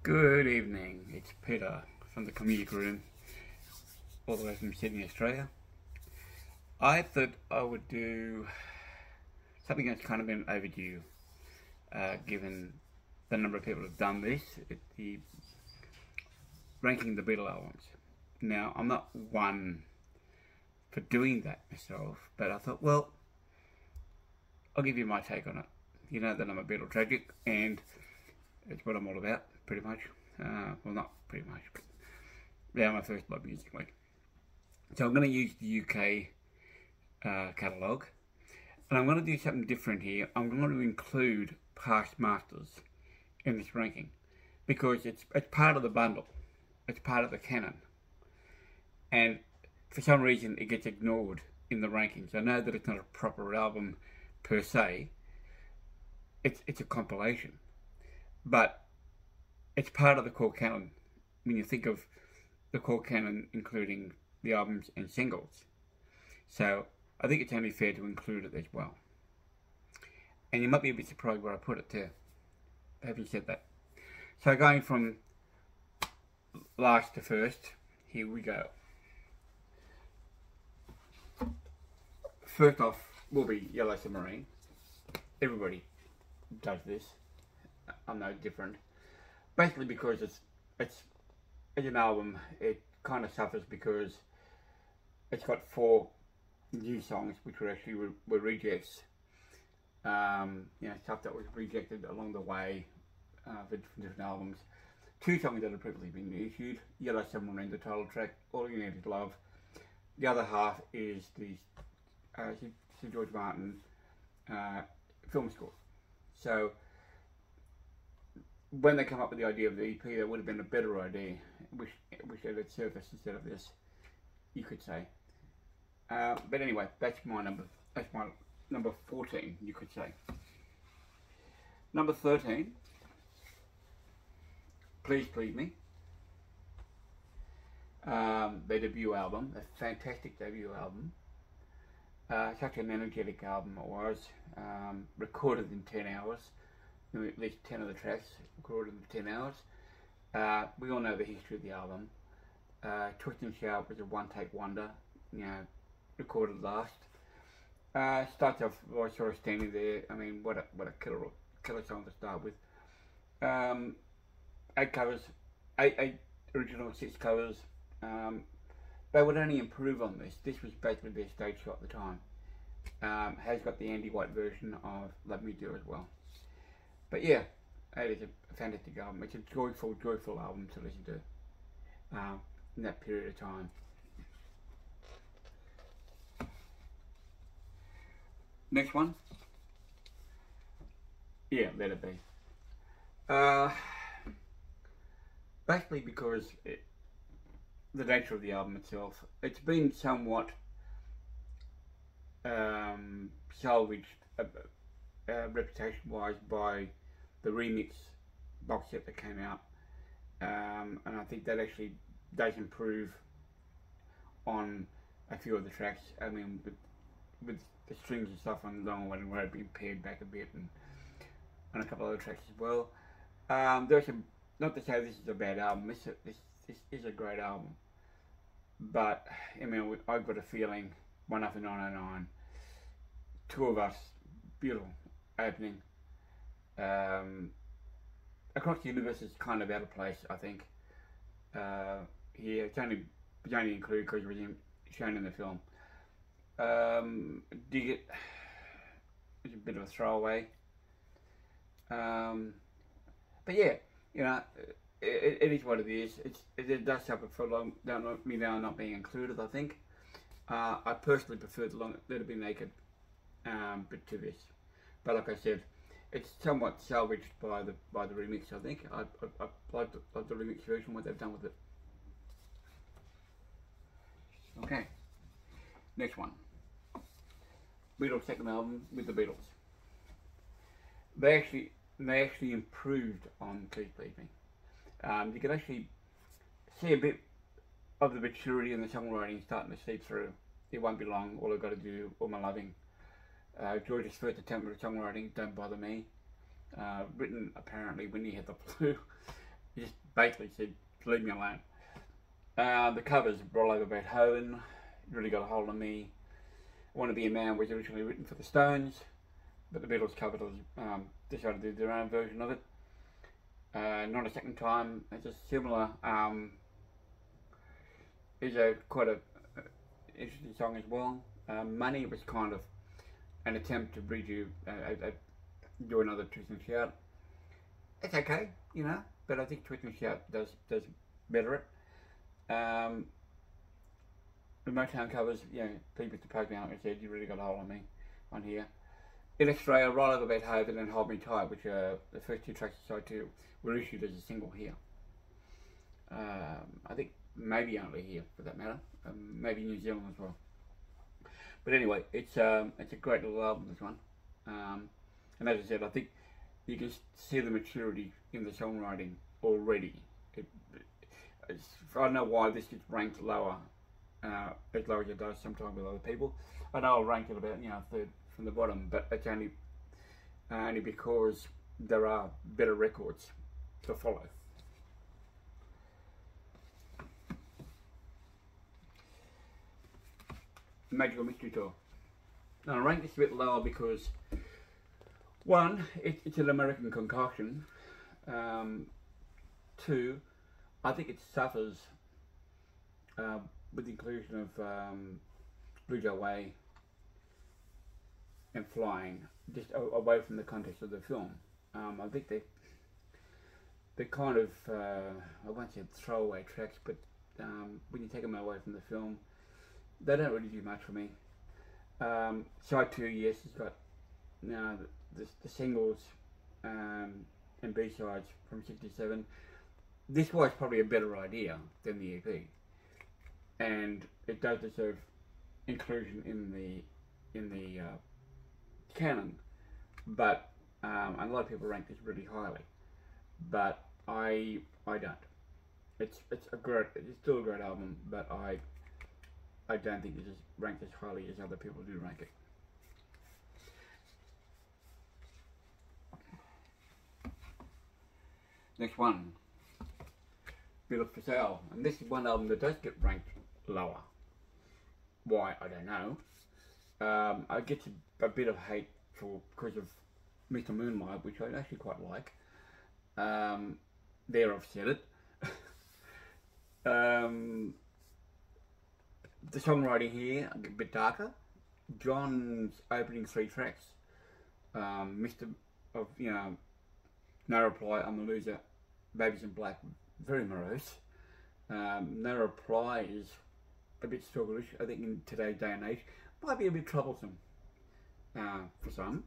Good evening, it's Peter from the Comedic Room, all the way from Sydney, Australia. I thought I would do something that's kind of been overdue, given the number of people who have done this, the ranking the Beatles albums. Now, I'm not one for doing that myself, but I thought, well, I'll give you my take on it. You know that I'm a Beatles tragic, and it's what I'm all about, pretty much. Well, not pretty much, but yeah, my first love musically. So I'm going to use the UK catalogue, and I'm going to do something different here. I'm going to include past masters in this ranking, because it's part of the bundle. It's part of the canon. And for some reason, it gets ignored in the rankings. I know that it's not a proper album per se. It's a compilation. But it's part of the core canon when you think of the core canon including the albums and singles. So I think it's only fair to include it as well. And you might be a bit surprised where I put it too, having said that. So going from last to first, here we go. First off will be Yellow Submarine. Everybody does this. I'm no different. Basically because it's an album, it kind of suffers because it's got 4 new songs which were actually were rejects. You know, stuff that was rejected along the way for different albums. 2 songs that have previously been issued: Yellow Submarine, the title track, All You Need Is Love. The other half is the Sir George Martin film score. So when they come up with the idea of the EP, that would have been a better idea. Wish it had surfaced instead of this, you could say. But anyway, that's my number 14, you could say. Number 13, Please Please Me. Their debut album, a fantastic debut album. Such an energetic album it was. Recorded in 10 hours. At least 10 of the tracks recorded in 10 hours. We all know the history of the album. Twist and Shout was a one-take wonder, you know, recorded last. Starts off by sort of standing there. I mean, what a killer song to start with. 8 covers, 8 original, 6 covers. They would only improve on this. This was basically their stage show at the time. Has got the Andy White version of Let Me Do as well. But yeah, it is a fantastic album. It's a joyful album to listen to in that period of time. Next one. Yeah, Let It Be. Basically because the nature of the album itself, it's been somewhat salvaged reputation-wise by the remix box set that came out, and I think that actually does improve on a few of the tracks. I mean, with the strings and stuff on Long Way and Road being pared back a bit, and a couple of other tracks as well. There's some, not to say this is a bad album. This is a great album, but I mean, I've got a feeling One After 909, Two of Us, beautiful opening. Across the Universe is kind of out of place, I think. Here it's only included because it was shown in the film. Dig It, it's a bit of a throwaway. But yeah, you know, it is what it is. It does suffer for me now not being included, I think. I personally prefer the Let It Be Naked bit to this. But like I said, it's somewhat salvaged by the remix, I think. I like the remix version, what they've done with it. Okay, next one. Beatles' second album with the Beatles. They actually improved on Please Please Me. You can actually see a bit of the maturity in the songwriting starting to seep through. It Won't Be Long, All I've Got to Do, All My Loving. George's first attempt at songwriting, Don't Bother Me. Written apparently when he had the flu. he just basically said, leave me alone. The covers, Roll Over Beethoven, really got a hold of me. Want to Be a Man was originally written for the Stones, but the Beatles covered it, decided to do their own version of it. Not a Second Time, it's a similar, is quite a interesting song as well. Money was kind of an attempt to redo, do another Twist and Shout. It's okay, you know, but I think Twist and Shout does better it. The Motown covers, you know, People to Poke Me Out, like I said, you really got a hold of me on here. In Australia, Roll Over Beethoven and Hold Me Tight, which are the first two tracks of side 2, were issued as a single here. I think maybe only here, for that matter. Maybe New Zealand as well. But anyway, it's a great little album, this one. And as I said, I think you can see the maturity in the songwriting already. I don't know why this gets ranked lower, as low as it does sometimes with other people. I know I'll rank it about, you know, third from the bottom, but it's only because there are better records to follow. Magical Mystery Tour. Now I rank this a bit lower because, one, it's an American concoction. Two, I think it suffers with the inclusion of Blue Jay Way and Flying, just away from the context of the film. I think they're kind of, I won't say throwaway tracks, but when you take them away from the film, they don't really do much for me. Side 2, yes, it's got the singles and B-sides from 67. This was probably a better idea than the EP, and it does deserve inclusion in the canon. But a lot of people rank this really highly, but I don't. It's still a great album, but I don't think it is ranked as highly as other people do rank it. Next one, Beatles for Sale, and this is one album that does get ranked lower. Why, I don't know. I get a bit of hate because of Mr. Moonlight, which I actually quite like. There, I've said it. The songwriting here, a bit darker. John's opening 3 tracks, Mr. of, you know, No Reply, I'm a Loser, Babies in Black, very morose. No Reply is a bit struggleish, I think, in today's day and age. Might be a bit troublesome for some,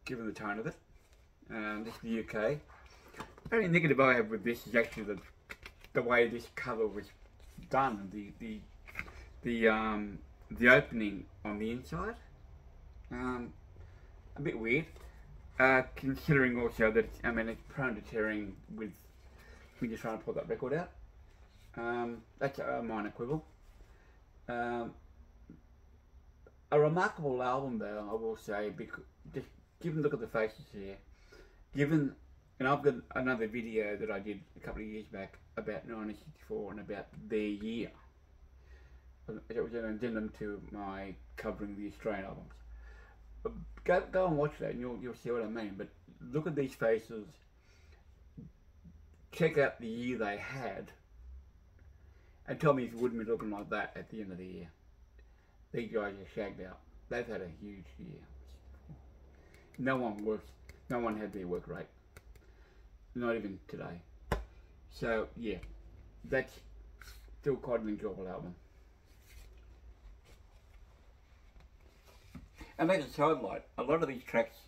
given the tone of it. This is the UK. The only negative I have with this is actually the way this cover was done. The opening on the inside, a bit weird. Considering also that it's prone to tearing with when you're trying to pull that record out. That's a minor quibble. A remarkable album though, I will say, because just given look at the faces here, and I've got another video that I did a couple of years back about 1964 and about their year. It was an addendum to my covering the Australian albums. Go and watch that and you'll see what I mean. But look at these faces, check out the year they had, and tell me if you wouldn't be looking like that at the end of the year. These guys are shagged out. They've had a huge year. No one had their work rate. Not even today. So yeah, that's still quite an enjoyable album. And as a sidelight, a lot of these tracks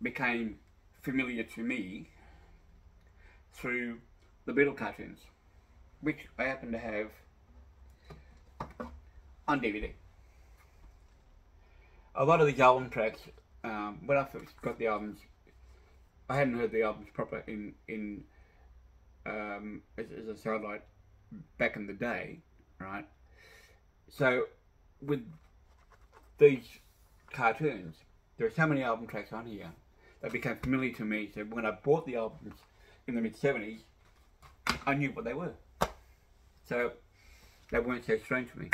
became familiar to me through the Beatles cartoons, which I happen to have on DVD. A lot of these album tracks, when I first got the albums, I hadn't heard the albums proper as a sidelight back in the day, right? So with these cartoons, there are so many album tracks on here that became familiar to me. So when I bought the albums in the mid-70s, I knew what they were. So they weren't so strange for me.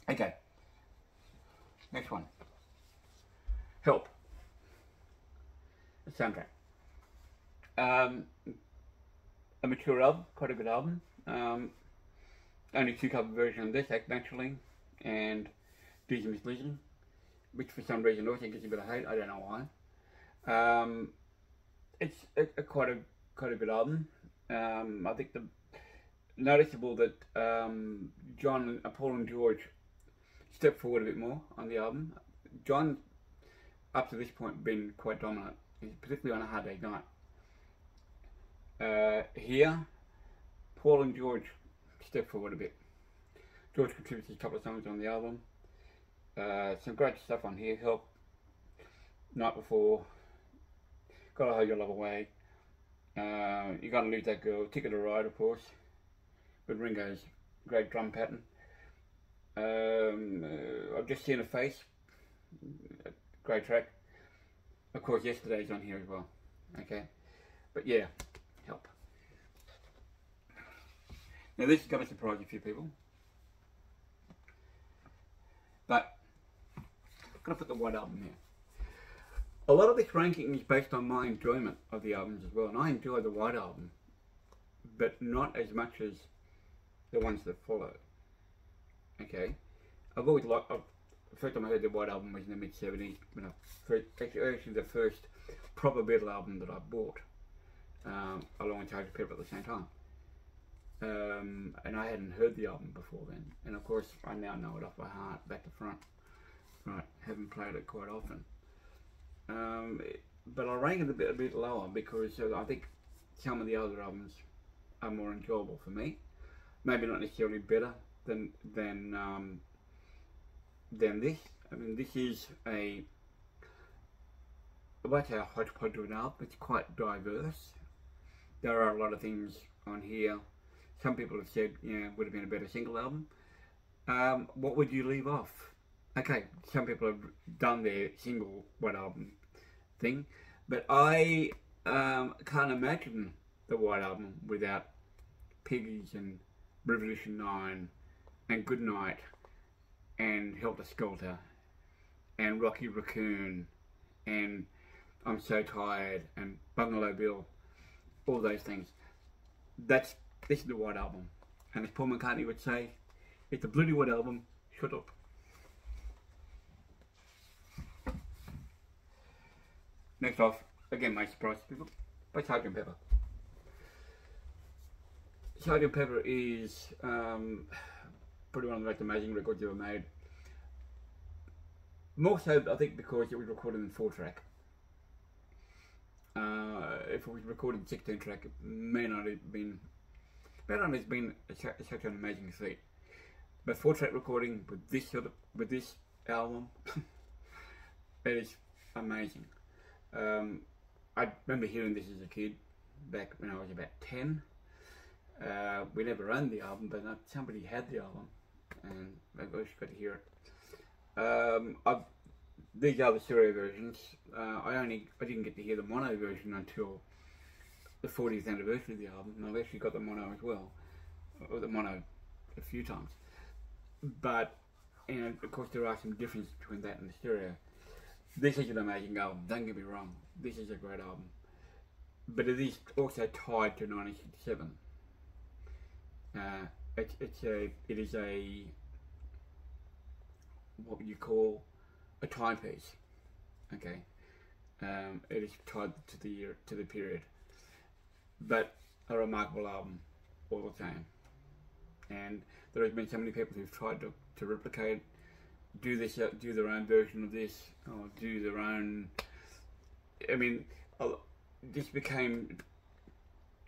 Okay, next one. Help. The soundtrack. A mature album, quite a good album. Only 2 cover versions of this, Act Naturally and Dizzy Miss Lizzy, which for some reason also gets a bit of hate. I don't know why. It's quite a good album. I think the noticeable that John, Paul and George stepped forward a bit more on the album. John, up to this point, been quite dominant, particularly on A Hard Day's Night. Here, Paul and George stepped forward a bit. George contributes a couple of songs on the album. Some great stuff on here. Help, Night Before, Gotta Hold Your Love Away, You Gotta Lose That Girl, Ticket to Ride, of course, with Ringo's great drum pattern. I've Just Seen a Face, great track. Of course, Yesterday's on here as well. Okay, but yeah, Help. Now this is going to surprise a few people, but I'm going to put the White Album here. A lot of this ranking is based on my enjoyment of the albums as well, and I enjoy the White Album, but not as much as the ones that follow. Okay, I've always liked. The first time I heard the White Album was in the mid-70s, when actually the first proper Beatles album that I bought, along with Sgt. Pepper at the same time. And I hadn't heard the album before then, and of course I now know it off by heart, back to front. Right, haven't played it quite often. But I rank it a bit lower because I think some of the other albums are more enjoyable for me. Maybe not necessarily better than this. I mean, this is I won't say a hodgepodge of an album. It's quite diverse. There are a lot of things on here. Some people have said, would have been a better single album. What would you leave off? Okay, some people have done their single White Album thing, but I can't imagine the White Album without Piggies and Revolution 9 and Goodnight and Helter Skelter and Rocky Raccoon and I'm So Tired and Bungalow Bill, all those things. This is the White Album, and as Paul McCartney would say, it's a bloody White Album, shut up. Next off, again may surprise people, by Sgt. Pepper. Sgt. Pepper is probably one of the most amazing records ever made. More so, I think, because it was recorded in 4-track. If it was recorded in 16-track, it may not have been such an amazing feat. But 4-track recording with this album, it is amazing. I remember hearing this as a kid, back when I was about 10. We never owned the album, but somebody had the album, and I always got to hear it. These are the stereo versions. I didn't get to hear the mono version until the 40th anniversary of the album, and I've actually got the mono as well, or the mono a few times. But, and of course there are some differences between that and the stereo. This is an amazing album, don't get me wrong, this is a great album. But it is also tied to 1967. It is a, what would you call, a timepiece, okay? It is tied to the period. But a remarkable album all the same. And there has been so many people who've tried to replicate, do their own version of this, or do their own. I mean, this became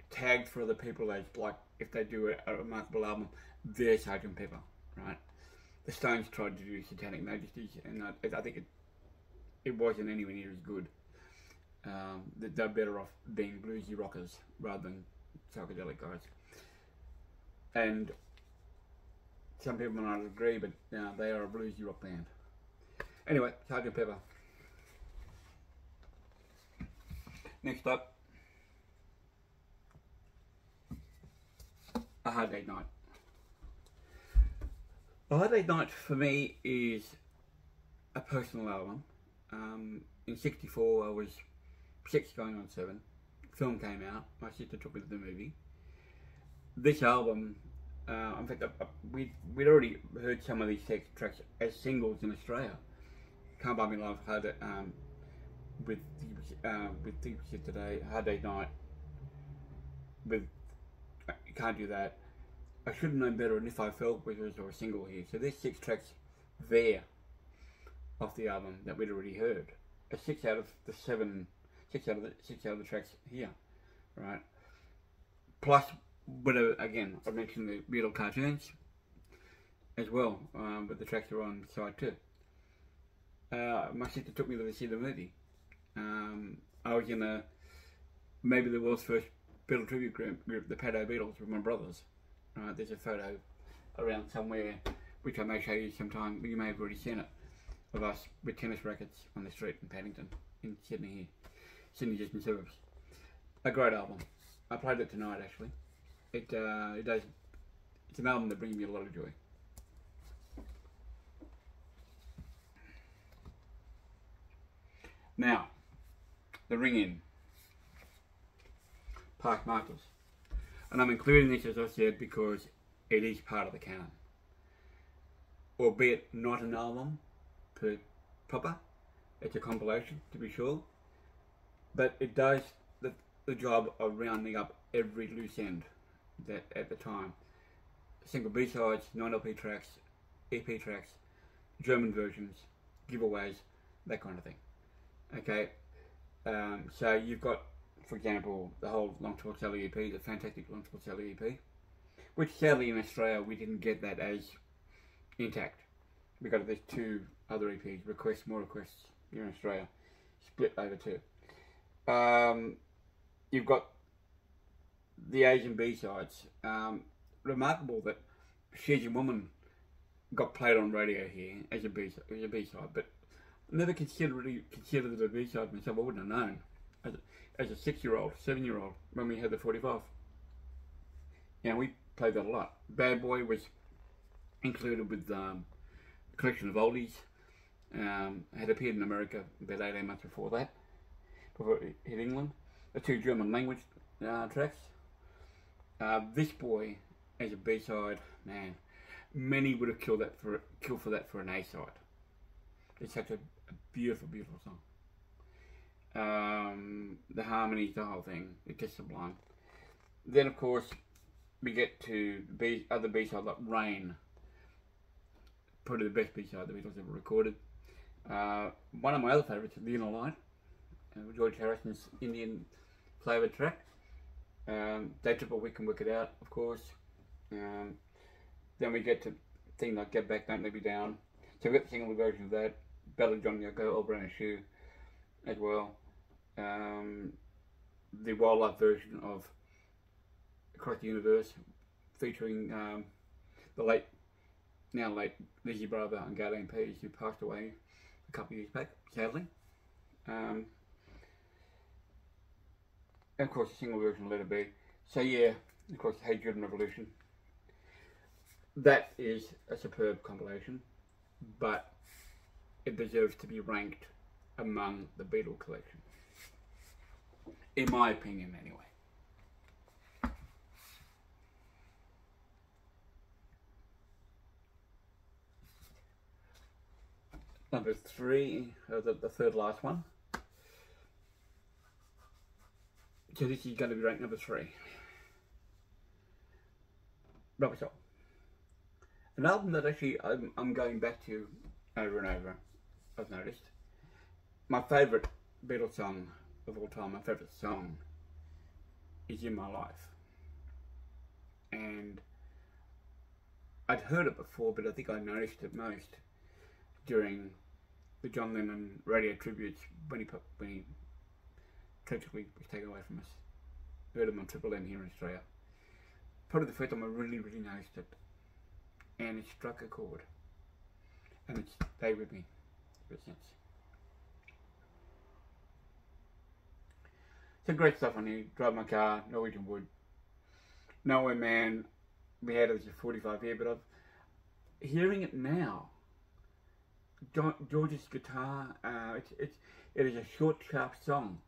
tagged for other people as, like, if they do a remarkable album, they're Sgt. Pepper, right? The Stones tried to do Satanic Majesties, and I think it wasn't anywhere near as good. They're better off being bluesy rockers rather than psychedelic guys. And some people might not agree, but they are a bluesy rock band. Anyway, Sgt. Pepper. Next up, A Hard Day's Night. A Hard Day's Night for me is a personal album. In '64 I was 6 going on 7. Film came out, my sister took me to the movie. This album, in fact, we'd already heard some of these tracks as singles in Australia. Can't Buy Me Love, with Think Shit Today, Hard Day's Night, with Can't Do That, I Should Have Known Better, and If I Felt, which was a single here. So there's 6 tracks there off the album that we'd already heard. 6 out of the 7, 6 out of the tracks here, right? Plus, again, I mentioned the Beatles cartoons as well, but the tracks are on side 2. My sister took me to see the movie. I was in maybe the world's first Beatle tribute group, the Paddo Beatles, with my brothers. There's a photo around somewhere, which I may show you sometime. You may have already seen it, of us with tennis rackets on the street in Paddington, in Sydney here, Sydney Eastern Suburbs. A great album. I played it tonight actually. It does. It's an album that brings me a lot of joy. Now, the Ring In, Park Markers. And I'm including this, as I said, because it is part of the canon. Albeit not an album proper, it's a compilation to be sure, but it does the job of rounding up every loose end that at the time. Single B-sides, non-LP tracks, EP tracks, German versions, giveaways, that kind of thing. Okay, so you've got, for example, the whole Long Tall Sally EP, the fantastic Long Tall Sally EP, which sadly in Australia we didn't get that as intact, because there's 2 other EPs, more requests here in Australia, split over 2. You've got the Asian B-sides. Remarkable that She's Your Woman got played on radio here as a B-side, but never considered it a B-side myself. I wouldn't have known as a 6-year-old, 7-year-old when we had the 45. Yeah, we played that a lot. Bad Boy was included with a collection of oldies. Had appeared in America about 18 months before that, before it hit England. The 2 German language tracks. This Boy as a B-side, man, many would have killed for that for an A-side. It's such a beautiful, beautiful song. The harmonies, the whole thing, it's just sublime. Then of course we get to other B-side like Rain, probably the best B-side the Beatles ever recorded. One of my other favourites is The Inner Light, George Harrison's Indian flavoured track. Day Trip or We Can Work It Out, of course. Then we get to things like Get Back, Don't Let Me Down. So we've got the single version of that. Bella John Yoko, Old Brown Shoe as well. The Wildlife version of Across the Universe, featuring the now late Lizzie Brother and Galen Pease, who passed away a couple of years back, sadly. And of course the single version of Let It Be. So yeah, of course Hey Jude and Revolution. That is a superb compilation, but it deserves to be ranked among the Beatles collection, in my opinion anyway. Number 3, the third last one. So this is going to be ranked number 3. Rubber Soul. An album that actually I'm going back to over and over, I've noticed. My favourite Beatles song of all time, my favourite song, is In My Life. And I'd heard it before, but I think I noticed it most during the John Lennon radio tributes when he tragically was taken away from us. Heard him on Triple M here in Australia. Probably the first time I really noticed it. And it struck a chord. And it's stayed with me ever since. Some great stuff on here. Drive My Car, Norwegian Wood, Nowhere Man, we had it as a 45 here, but hearing it now, George's guitar, it is a short, sharp song.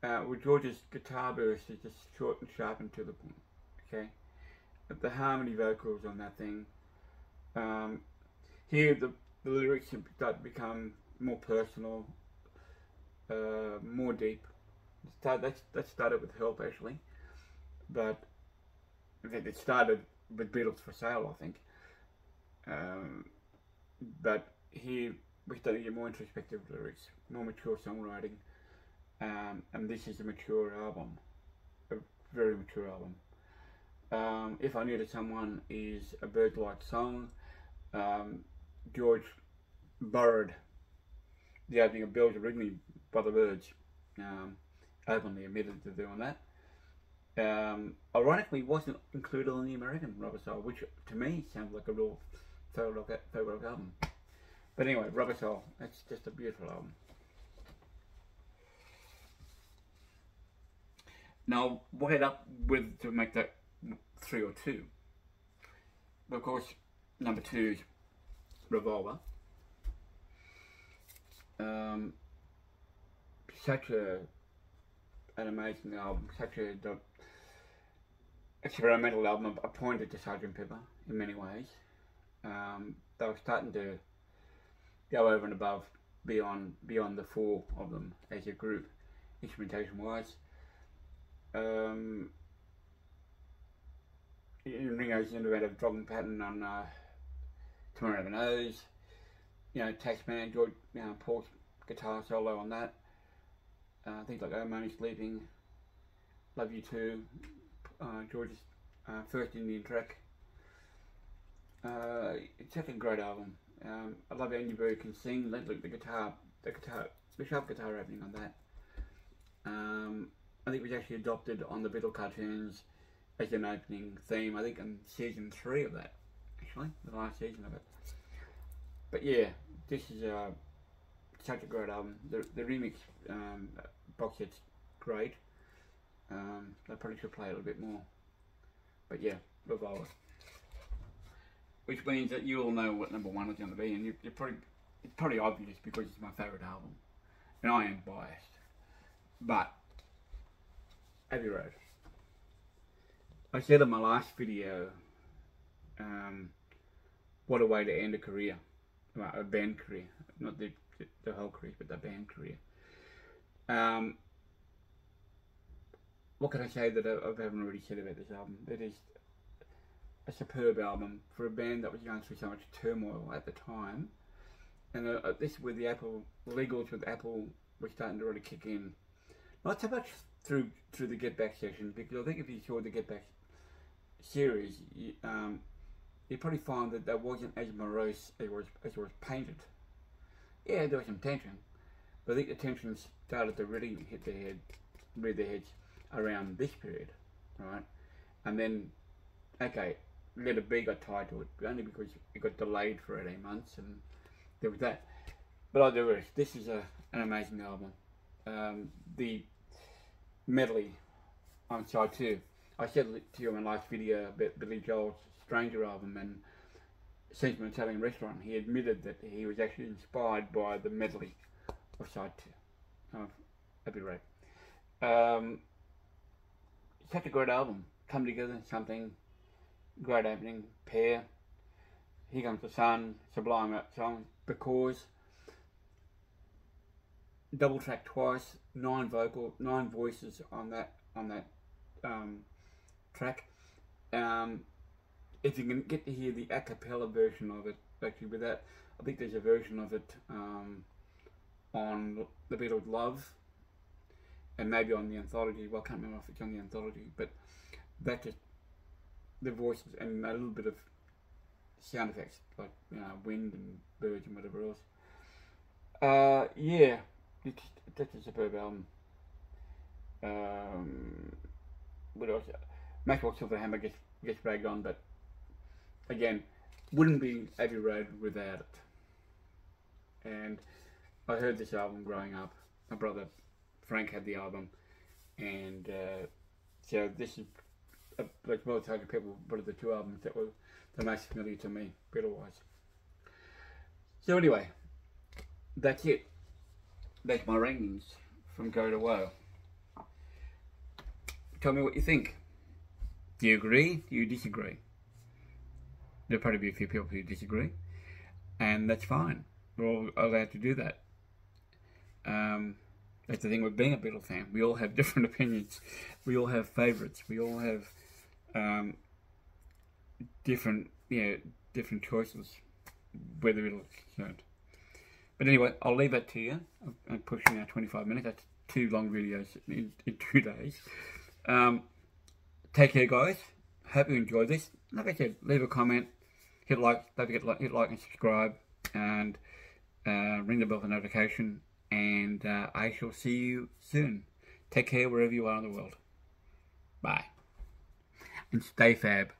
With George's guitar burst is just short and sharp and to the point. Okay, but the harmony vocals on that thing. Here the lyrics start to become more personal, more deep. That started with Help actually, but it started with Beatles for Sale, I think. But here we started to get more introspective lyrics, more mature songwriting, and this is a mature album, a very mature album. If I Needed Someone is a bird-like song. George borrowed the opening of Bells originally by the Birds, openly admitted to doing that. Ironically, wasn't included on the American Rubber Soul, which to me sounds like a real folk rock album. But anyway, Rubber Soul, that's just a beautiful album. Now, what head up with to make that 3 or 2? Of course, number 2 is Revolver. Such an amazing album, such a experimental album. I pointed to Sgt. Pepper in many ways. They were starting to go over and above beyond the 4 of them as a group, instrumentation wise. Ringo's innovative drumming pattern on Tomorrow Never Knows, Taxman, George, Paul's guitar solo on that, things like Oh Money Sleeping, Love You Too, George's first Indian track. It's such a great album. I love Andy Bird can sing. The sharp guitar opening on that. I think it was actually adopted on the Beatles cartoons as an opening theme. I think in season 3 of that, actually, the last season of it. But yeah, this is such a great album. The remix box set's great. I probably should play it a little bit more. But yeah, Revolver. Which means that you all know what number 1 is going to be, and it's probably obvious because it's my favourite album, and I am biased. But Abbey Road. I said in my last video, what a way to end a career, well, a band career, not the whole career, but the band career. What can I say that I haven't already said about this album? It is a superb album for a band that was going through so much turmoil at the time, and this with the legals with Apple were starting to really kick in. Not so much through the Get Back session, because I think if you saw the Get Back series, you probably find that that wasn't as morose as it was painted. Yeah, there was some tension, but I think the tension started to really rear their heads around this period, right? And then, okay, Let It Be got tied to it, only because it got delayed for 18 months, and there was that. But I do this is an amazing album. The medley on side 2. I said to you in my last video about Billy Joel's Stranger album and Sentiment Italian Restaurant. He admitted that he was actually inspired by the medley of side 2 of Abbey Road. Such a great album. Come Together, something, great opening, Pair, Here Comes the Sun, sublime song, Because, double track twice, 9 voices on that track. If you can get to hear the a cappella version of it, actually with that, I think there's a version of it on the Beatles Love, and maybe on the anthology. Well, I can't remember if it's on the anthology, but that just, the voices and a little bit of sound effects, like wind and birds and whatever else. Yeah, that's a superb album. What else? Maxwell Silverhammer gets dragged on, but again, wouldn't be Abbey Road without it. And I heard this album growing up. My brother Frank had the album, and so this is like most target people, what are the two albums that were the most familiar to me, Beatle-wise. So anyway, that's it. That's my rankings from Go to Woe. Tell me what you think. Do you agree? Do you disagree? There'll probably be a few people who disagree, and that's fine. We're all allowed to do that. That's the thing with being a Beatle fan. We all have different opinions. We all have favourites. We all have different choices where the Beatles are concerned. But anyway, I'll leave that to you. I'm pushing now 25 minutes. That's 2 long videos in 2 days. Take care, guys. Hope you enjoyed this. Like I said, leave a comment, hit like, don't forget hit like and subscribe, and ring the bell for notification. And I shall see you soon. Take care wherever you are in the world. Bye. And stay fab.